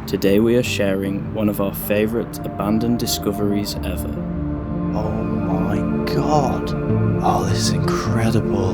Today we are sharing one of our favourite abandoned discoveries ever. Oh my god! Oh, this is incredible!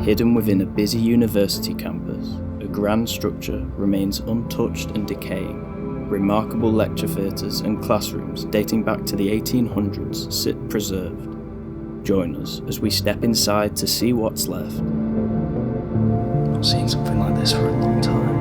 Hidden within a busy university campus, a grand structure remains untouched and decaying. Remarkable lecture theatres and classrooms dating back to the 1800s sit preserved. Join us as we step inside to see what's left. I've not seen something like this for a long time.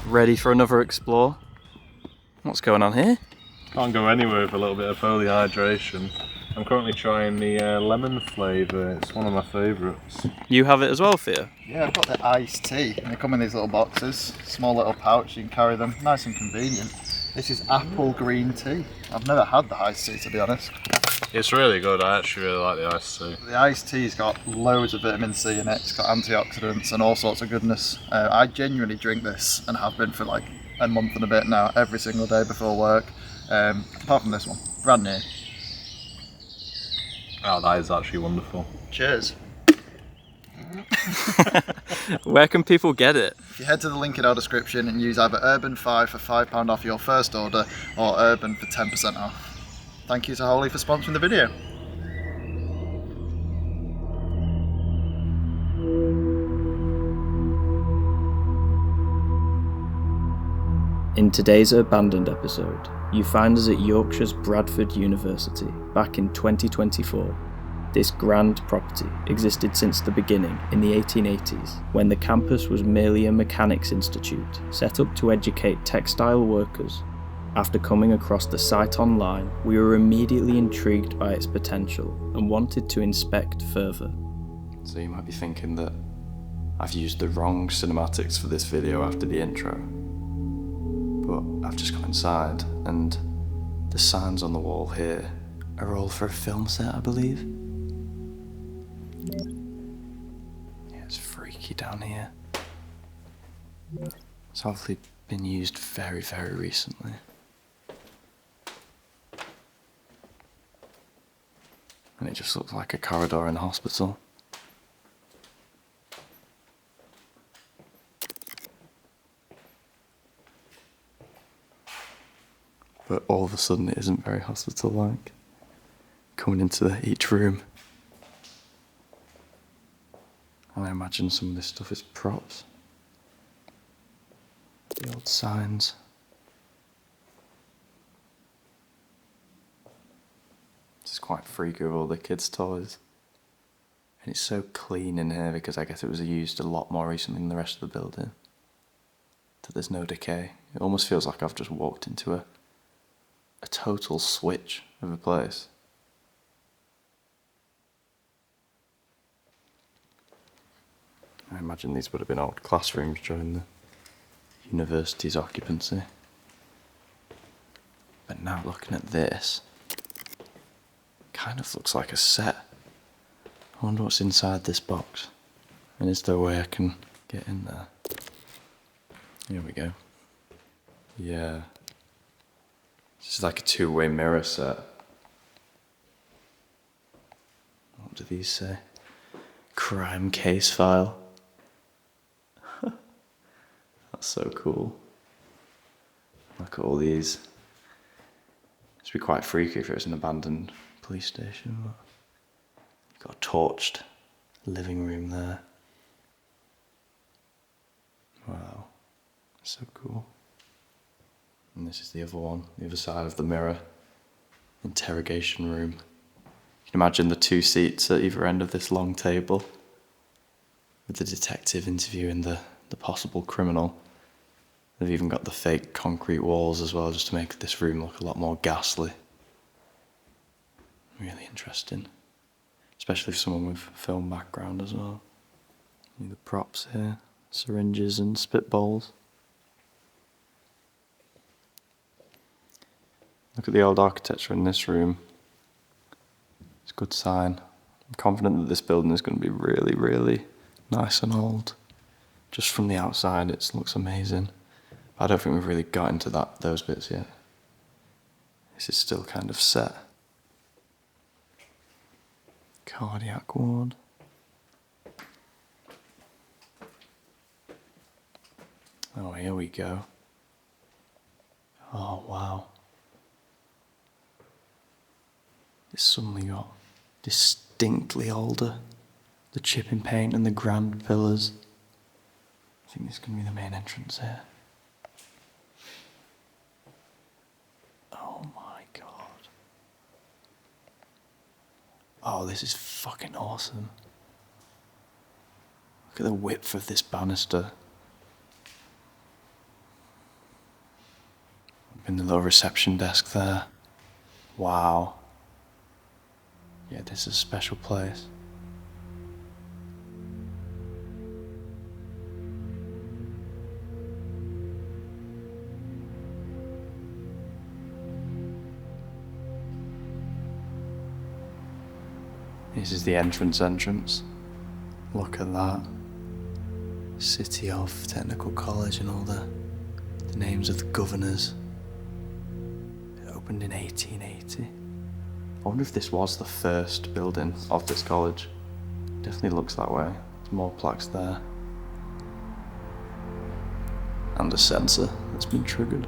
Ready for another explore? What's going on here? Can't go anywhere with a little bit of early hydration. I'm currently trying the lemon flavour, it's one of my favourites. You have it as well, Thea? Yeah, I've got the iced tea, and they come in these little boxes, small little pouch, you can carry them, nice and convenient. This is apple green tea. I've never had the iced tea, to be honest. It's really good, I actually really like the iced tea. The iced tea's got loads of vitamin C in it, it's got antioxidants and all sorts of goodness. I genuinely drink this, and have been for like a month and a bit now, every single day before work. Apart from this one, brand new. Oh, that is actually wonderful. Cheers. Where can people get it? If you head to the link in our description and use either Urban5 for £5 off your first order, or Urban for 10% off. Thank you to Holy for sponsoring the video. In today's Urbandoned episode, you find us at Yorkshire's Bradford University back in 2024. This grand property existed since the beginning in the 1880s, when the campus was merely a mechanics institute set up to educate textile workers. After coming across the site online, we were immediately intrigued by its potential and wanted to inspect further. So you might be thinking that I've used the wrong cinematics for this video after the intro. But I've just gone inside, and the signs on the wall here are all for a film set, I believe. Yeah, it's freaky down here. It's obviously been used very, very recently. And it just looks like a corridor in a hospital. But all of a sudden it isn't very hospital-like. Coming into each room. And I imagine some of this stuff is props. The old signs. This is quite freaky with all the kids' toys. And it's so clean in here because I guess it was used a lot more recently than the rest of the building. That there's no decay. It almost feels like I've just walked into a total switch of a place. I imagine these would have been old classrooms during the university's occupancy. But now looking at this, kind of looks like a set. I wonder what's inside this box. And is there a way I can get in there? Here we go. Yeah. This is like a two-way mirror set. What do these say? Crime case file. That's so cool. Look at all these. This would be quite freaky if it was an abandoned police station. But you've got a torched living room there. Wow. So cool. And this is the other one, the other side of the mirror. Interrogation room. You can imagine the two seats at either end of this long table with the detective interviewing the possible criminal. They've even got the fake concrete walls as well, just to make this room look a lot more ghastly. Really interesting. Especially for someone with film background as well. The props here, syringes and spitballs. Look at the old architecture in this room. It's a good sign. I'm confident that this building is going to be really, really nice and old. Just from the outside, it looks amazing. But I don't think we've really got into those bits yet. This is still kind of set. Cardiac ward. Oh, here we go. Oh, wow. It's suddenly got distinctly older. The chipping paint and the grand pillars. I think this is going to be the main entrance here. Oh my god. Oh, this is fucking awesome. Look at the width of this banister. In the little reception desk there. Wow. Yeah, this is a special place. This is the entrance. Look at that. City of Technical College and all the names of the governors. It opened in 1880. I wonder if this was the first building of this college. Definitely looks that way. There's more plaques there. And a sensor that's been triggered.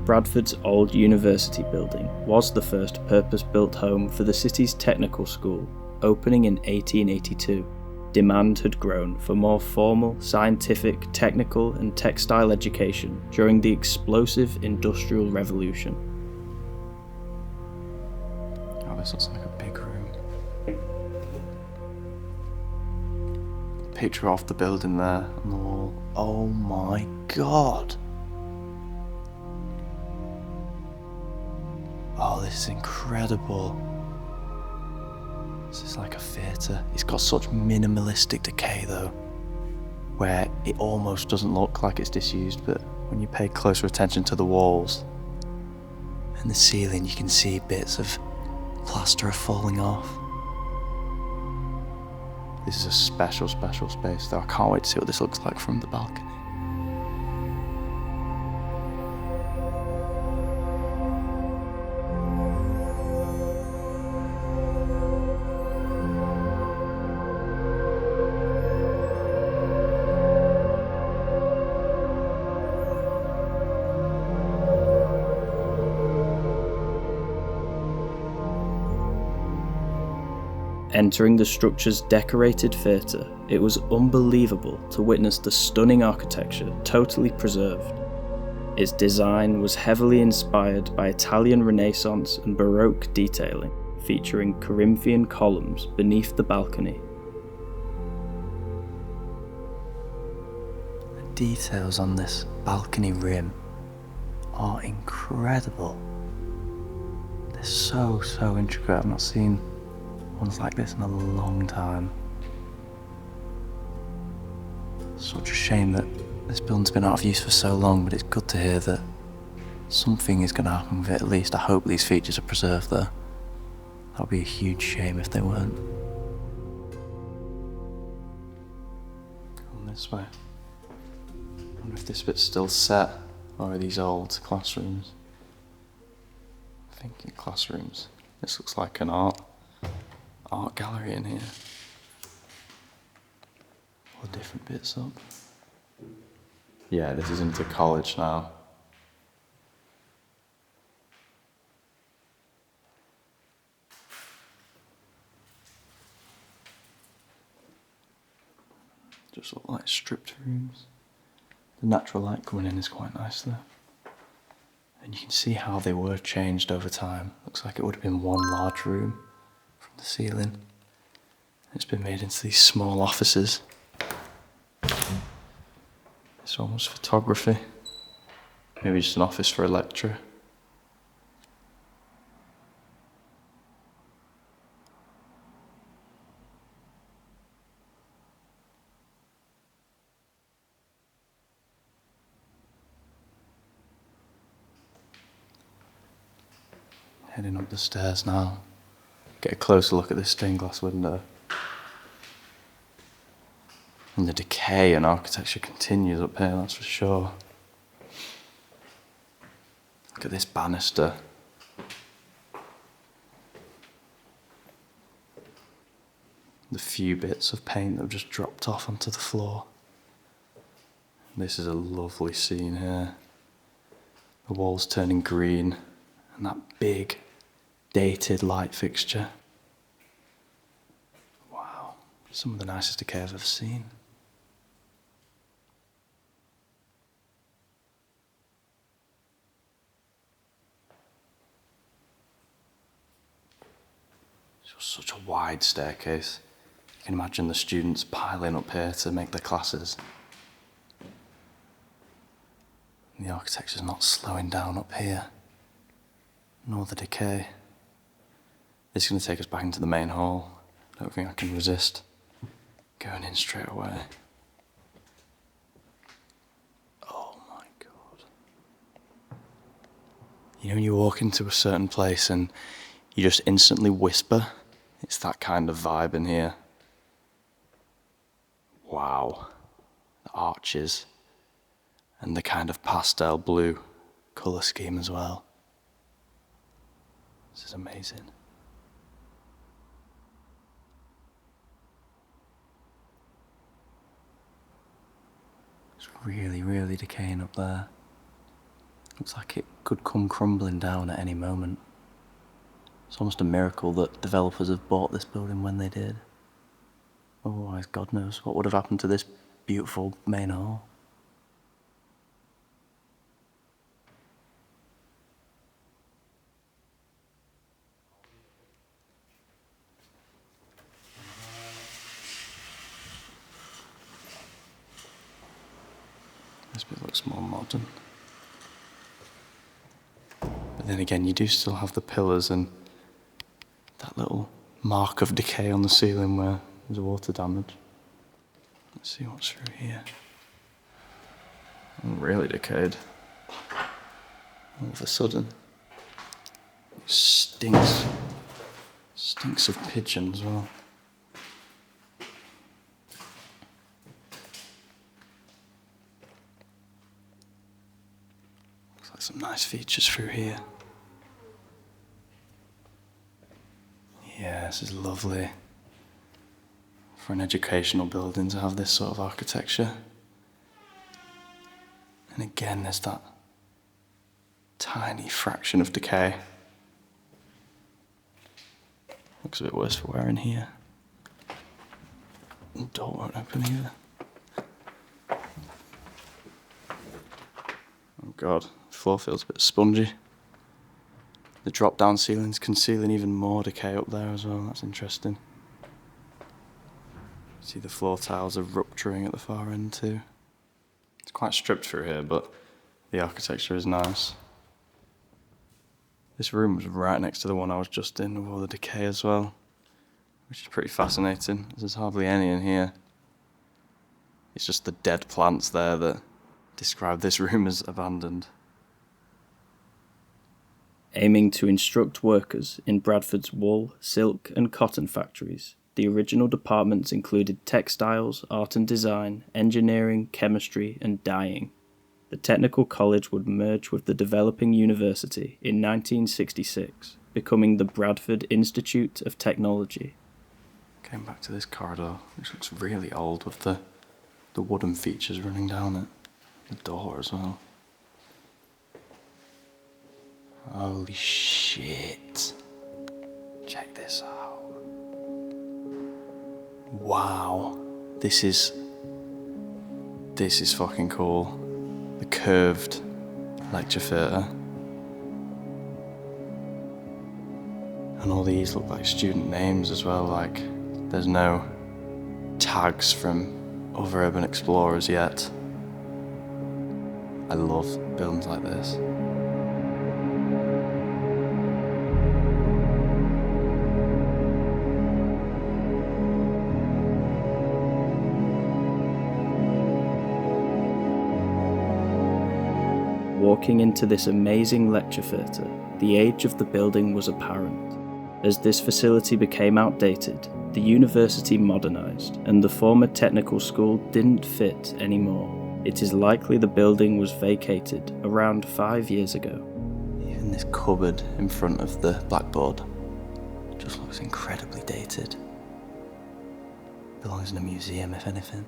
Bradford's old university building was the first purpose-built home for the city's technical school, opening in 1882. Demand had grown for more formal, scientific, technical and textile education during the explosive Industrial Revolution. Oh, this looks like a big room. Picture of the building there on the wall. Oh my god! Oh, this is incredible. This is like a theatre. It's got such minimalistic decay though, where it almost doesn't look like it's disused, but when you pay closer attention to the walls and the ceiling, you can see bits of plaster falling off. This is a special space though. I can't wait to see what this looks like from the balcony. Entering the structure's decorated theatre, it was unbelievable to witness the stunning architecture totally preserved. Its design was heavily inspired by Italian Renaissance and Baroque detailing, featuring Corinthian columns beneath the balcony. The details on this balcony rim are incredible. They're so intricate. I've not seen ones like this in a long time. Such a shame that this building's been out of use for so long, but it's good to hear that something is going to happen with it at least. I hope these features are preserved though. That would be a huge shame if they weren't. Come this way. I wonder if this bit's still set, or are these old classrooms? I'm thinking classrooms. This looks like an art gallery in here. All different bits up. Yeah, this is into college now. Just look like stripped rooms. The natural light coming in is quite nice though. And you can see how they were changed over time. Looks like it would have been one large room from the ceiling. It's been made into these small offices. This one was photography. Maybe just an office for a lecturer. Heading up the stairs now. Get a closer look at this stained glass window. And the decay and architecture continues up here, that's for sure. Look at this banister. The few bits of paint that have just dropped off onto the floor. This is a lovely scene here. The walls turning green, and that big, dated light fixture. Wow, some of the nicest decay I've ever seen. It's such a wide staircase. You can imagine the students piling up here to make their classes. And the architecture's not slowing down up here, nor the decay. This is going to take us back into the main hall. I don't think I can resist going in straight away. Oh my God. You know when you walk into a certain place and you just instantly whisper? It's that kind of vibe in here. Wow. The arches. And the kind of pastel blue colour scheme as well. This is amazing. It's really, really decaying up there. Looks like it could come crumbling down at any moment. It's almost a miracle that developers have bought this building when they did. Otherwise, God knows what would have happened to this beautiful main hall. This bit looks more modern. But then again, you do still have the pillars and that little mark of decay on the ceiling where there's water damage. Let's see what's through here. Really decayed. All of a sudden. It stinks. Stinks of pigeon as well. Looks like some nice features through here. Yeah, this is lovely. For an educational building to have this sort of architecture. And again, there's that tiny fraction of decay. Looks a bit worse for wear in here. The door won't open either. Oh God, the floor feels a bit spongy. The drop-down ceiling's concealing even more decay up there as well, that's interesting. See the floor tiles are rupturing at the far end too. It's quite stripped through here, but the architecture is nice. This room was right next to the one I was just in with all the decay as well, which is pretty fascinating. There's hardly any in here. It's just the dead plants there that describe this room as abandoned. Aiming to instruct workers in Bradford's wool, silk and cotton factories, the original departments included textiles, art and design, engineering, chemistry and dyeing. The technical college would merge with the developing university in 1966, becoming the Bradford Institute of Technology. Came back to this corridor, which looks really old with the wooden features running down it. The door as well. Holy shit. Check this out. Wow. This is fucking cool. The curved lecture theatre. And all these look like student names as well, like there's no tags from other urban explorers yet. I love buildings like this. Walking into this amazing lecture theatre, the age of the building was apparent. As this facility became outdated, the university modernised, and the former technical school didn't fit anymore. It is likely the building was vacated around 5 years ago. Even this cupboard in front of the blackboard just looks incredibly dated. Belongs in a museum, if anything.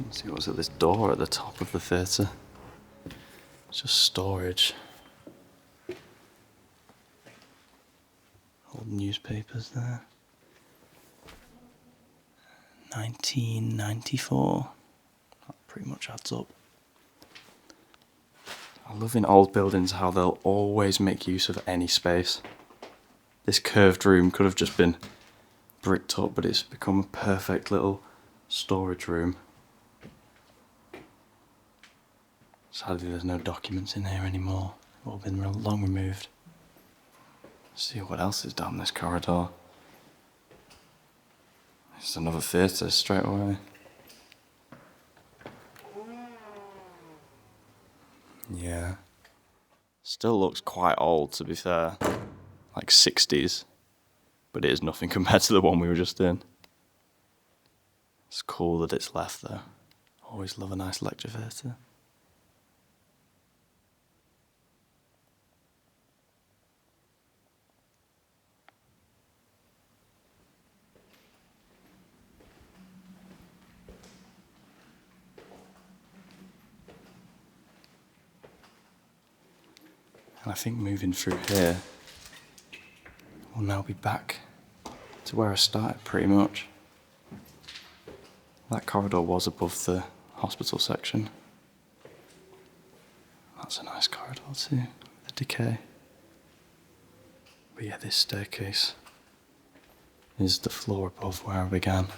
Let's see what's at this door at the top of the theatre. It's just storage. Old newspapers there. 1994. That pretty much adds up. I love in old buildings how they'll always make use of any space. This curved room could have just been bricked up, but it's become a perfect little storage room. Sadly, there's no documents in here anymore. They've all been long removed. Let's see what else is down this corridor. It's another theatre straight away. Yeah. Still looks quite old, to be fair. Like 60s. But it is nothing compared to the one we were just in. It's cool that it's left though. Always love a nice lecture theatre. And I think moving through here, we'll now be back to where I started pretty much. That corridor was above the hospital section. That's a nice corridor too, the decay. But yeah, this staircase is the floor above where I began.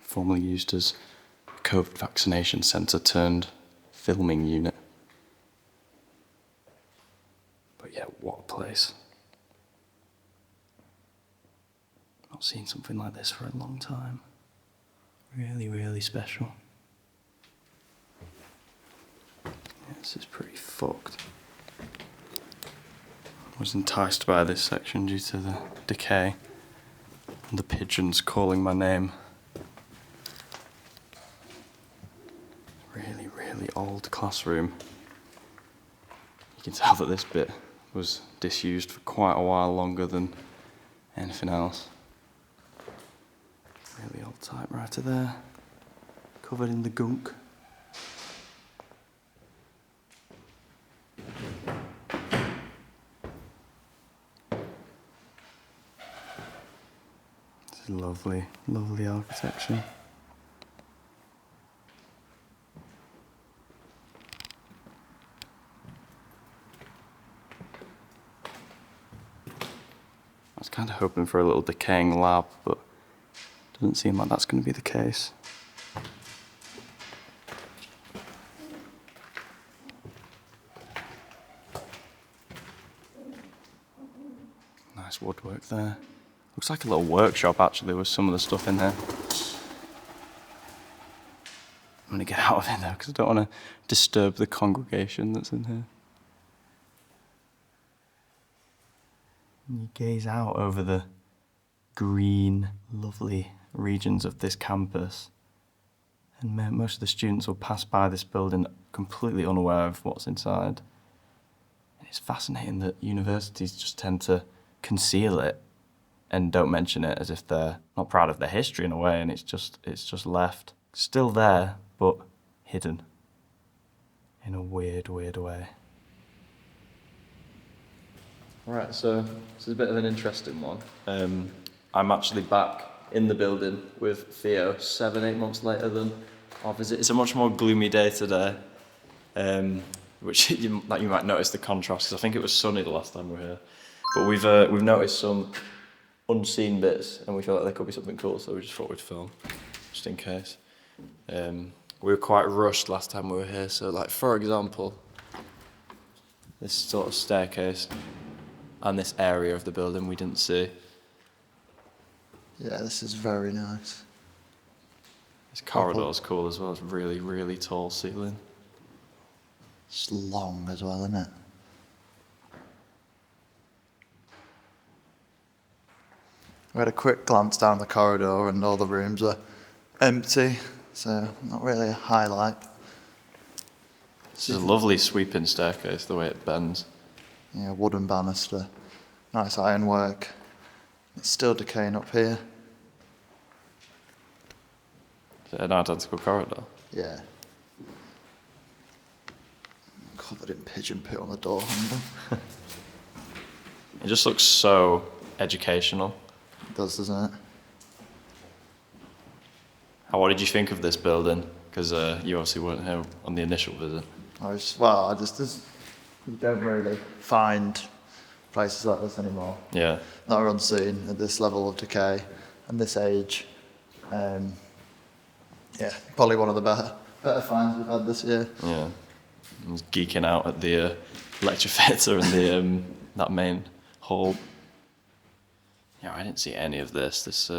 Formerly used as a COVID vaccination centre turned filming unit. But yeah, what a place. Not seen something like this for a long time. Really, really special. Yeah, this is pretty fucked. I was enticed by this section due to the decay and the pigeons calling my name. Really, really old classroom. You can tell that this bit was disused for quite a while longer than anything else. Really old typewriter there, covered in the gunk. This is lovely, lovely architecture. I was kind of hoping for a little decaying lab, but doesn't seem like that's going to be the case. Nice woodwork there. Looks like a little workshop actually with some of the stuff in there. I'm going to get out of here though because I don't want to disturb the congregation that's in here. And you gaze out over the green, lovely regions of this campus, and most of the students will pass by this building completely unaware of what's inside. And it's fascinating that universities just tend to conceal it and don't mention it as if they're not proud of their history in a way, and it's just left still there but hidden in a weird way. Right, so this is a bit of an interesting one. I'm actually back in the building with Theo 7-8 months later than our visit. It's a much more gloomy day today, which you might notice the contrast, because I think it was sunny the last time we were here. But we've noticed some unseen bits, and we feel like there could be something cool, so we just thought we'd film, just in case. We were quite rushed last time we were here, so like for example, this sort of staircase and this area of the building we didn't see. Yeah, this is very nice. This corridor's cool as well. It's really, really tall ceiling. It's long as well, isn't it? We had a quick glance down the corridor and all the rooms were empty, so not really a highlight. This is a lovely sweeping staircase, the way it bends. Yeah, wooden banister, nice ironwork. It's still decaying up here. Is it an identical corridor? Yeah. Covered in pigeon poo on the door handle. It just looks so educational. It does, doesn't it? What did you think of this building? Because you obviously weren't here on the initial visit. You don't really find places like this anymore. Yeah. That are unseen at this level of decay and this age. Yeah, probably one of the better finds we've had this year. Yeah. I was geeking out at the lecture theatre and the that main hall. Yeah, I didn't see any of this. This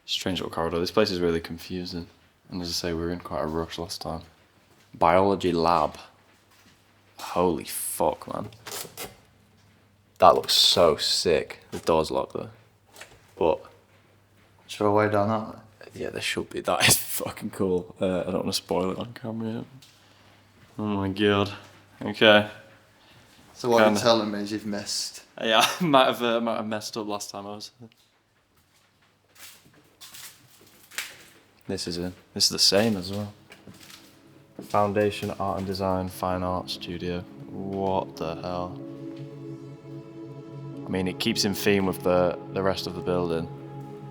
strange little corridor. This place is really confusing. And as I say, we were in quite a rush last time. Biology lab. Holy fuck, man. That looks so sick. The door's locked though. But Should I way down that way? yeah, there should be. That is fucking cool. I don't want to spoil it on camera yet. Oh my god. Okay. So what you're telling me is you've missed. Yeah, I might have messed up last time I was here. This is the same as well. Foundation Art and Design Fine Art Studio. What the hell? I mean, it keeps in theme with the rest of the building.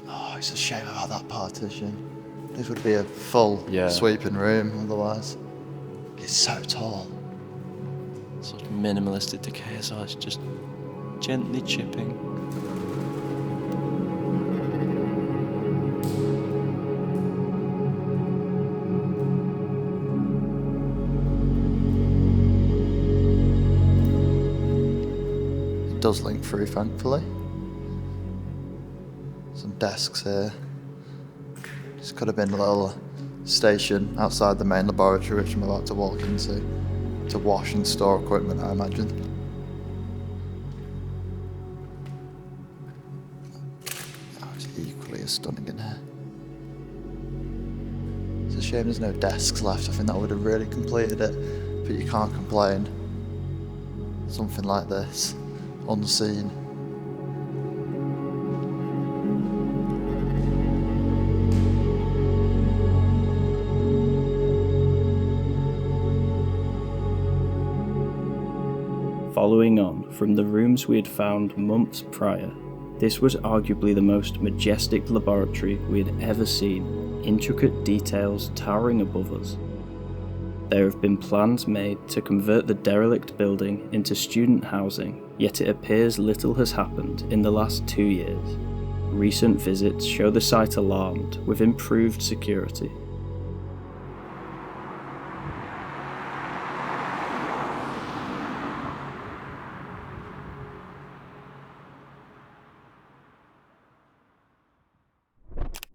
Oh, it's a shame about that partition. This would be a full sweeping room otherwise. It's so tall. Such minimalistic decay as well. It's just gently chipping. It does link through, thankfully. Some desks here. This could have been a little station outside the main laboratory, which I'm about to walk into, to wash and store equipment, I imagine. Oh, it's equally as stunning in here. It's a shame there's no desks left. I think that would have really completed it, but you can't complain. Something like this, unseen. Following on from the rooms we had found months prior, this was arguably the most majestic laboratory we had ever seen, intricate details towering above us. There have been plans made to convert the derelict building into student housing, yet it appears little has happened in the last 2 years. Recent visits show the site alarmed with improved security.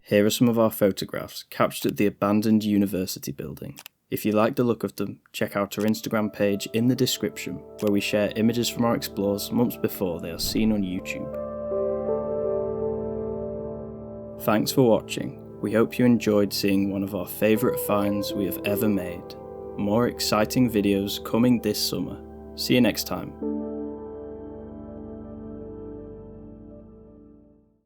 Here are some of our photographs captured at the abandoned university building. If you like the look of them, check out our Instagram page in the description, where we share images from our explores months before they are seen on YouTube. Thanks for watching. We hope you enjoyed seeing one of our favourite finds we have ever made. More exciting videos coming this summer. See you next time.